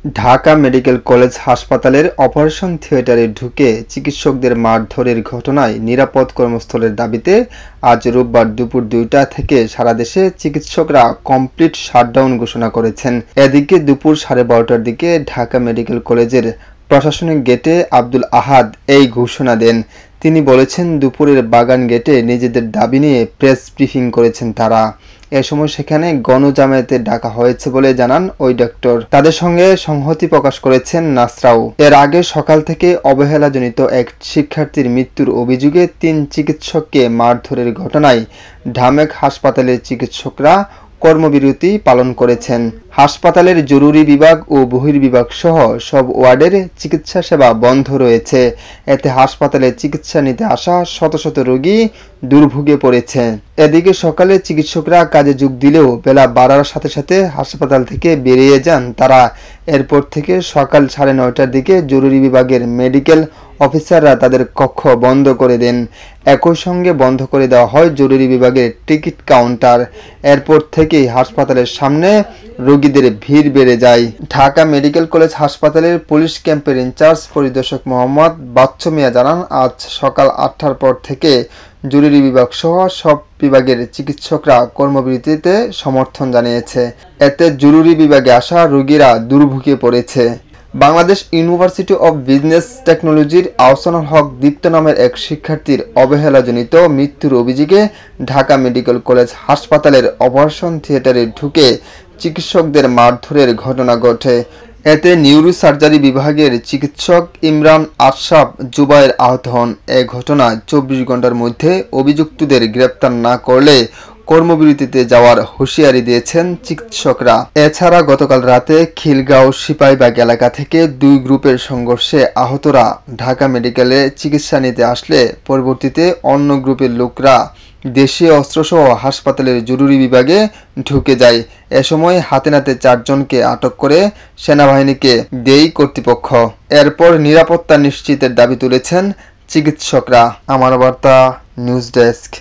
Dhaka medical college হাসপাতালের operation থিয়েটারে ঢুকে চিকিৎসকদের মারধরের ঘটনায় নিরাপদ কর্মস্থলের দাবিতে আজ রোববার দুপুর ২টা থেকে সারা দেশে চিকিৎসকরা কমপ্লিট শাটডাউন ঘোষণা করেছেন। এদিকে দুপুর 12:30টার দিকে ঢাকা মেডিকেল কলেজের প্রশাসনিক গেটে আব্দুল আহাদ এই ঘোষণা দেন। তিনি বলেছেন, দুপুরের বাগান গেটে নিজেদের দাবি নিয়ে প্রেস ব্রিফিং করেছেন তারা। এ সময় সেখানে গণজামায়াতে ডাকা হয়েছে বলে জানান ওই ডক্টর। তাদের সঙ্গে সংহতি প্রকাশ করেছেন নাসরাও। এর আগে সকাল থেকে অবহেলাজনিত এক শিক্ষার্থীর মৃত্যুর অভিযোগে ৩ চিকিৎসককে মারধরের ঘটনায় ঢামেক হাসপাতালের চিকিৎসকরা কর্মবিরতি পালন করেছেন। হাসপাতালের জরুরি বিভাগ ও বহির্বিভাগ সহ সব ওয়ার্ডের চিকিৎসা সেবা বন্ধ রয়েছে। এতে হাসপাতালে চিকিৎসা নিতে আসা শত শত রোগী দুর্ভোগে পড়েছে। এদিকে সকালে চিকিৎসকরা কাজে যোগ দিলেও বেলা বাড়ার সাথে সাথে হাসপাতাল থেকে বেরিয়ে যান তারা। এরপর থেকে সকাল 9:30টার দিকে জরুরি বিভাগের মেডিকেল অফিসাররা তাদের কক্ষ বন্ধ করে দেন। একই সঙ্গে বন্ধ করে দেওয়া হয় জরুরি বিভাগের টিকিট কাউন্টার। এরপর থেকেই হাসপাতালের সামনে রোগীদের ভিড় বেড়ে যায়। ঢাকা মেডিকেল কলেজ হাসপাতালের পুলিশ ক্যাম্পের ইনচার্জ পরিদর্শক মোহাম্মদ বাচ্চু মিয়া জানান, আজ সকাল 8টার পর থেকে জরুরি বিভাগ সহ সব বিভাগের চিকিৎসকরা কর্মবিরতিতে সমর্থন জানিয়েছে। এতে জরুরি বিভাগে আসা রোগীরা দুর্ভোগে পড়েছে। বাংলাদেশ ইউনিভার্সিটি অব বিজনেস টেকনোলজির আহসানুল হক দীপ্ত নামের এক শিক্ষার্থীর অবহেলাজনিত মৃত্যুর অভিযোগে ঢাকা মেডিকেল কলেজ হাসপাতালের অপারেশন থিয়েটারে ঢুকে চিকিৎসকদের মারধরের ঘটনা ঘটে। এতে নিউরো সার্জারি বিভাগের চিকিৎসক ইমরান আশরাফ জুবায়ের আহত হন। এ ঘটনায় 24 ঘন্টার মধ্যে অভিযুক্তদের গ্রেপ্তার না করলে কর্মবিরতিতে যাওয়ার হুঁশিয়ারি দিয়েছেন চিকিৎসকরা। এছাড়া গতকাল রাতে খিলগাঁও সিপাহীবাগ এলাকা থেকে 2 গ্রুপের সংঘর্ষে আহতরা ঢাকা মেডিকেলে চিকিৎসা নিতে আসলে পরবর্তীতে অন্য গ্রুপের লোকরা দেশীয় অস্ত্রসহ হাসপাতালের জরুরি বিভাগে ঢুকে যায়। এ সময় হাতে নাতে 4 জনকে আটক করে সেনাবাহিনীকে দেয় কর্তৃপক্ষ। এরপর নিরাপত্তা নিশ্চিতের দাবি তুলেছেন চিকিৎসকরা। আমার বার্তা নিউজ ডেস্ক।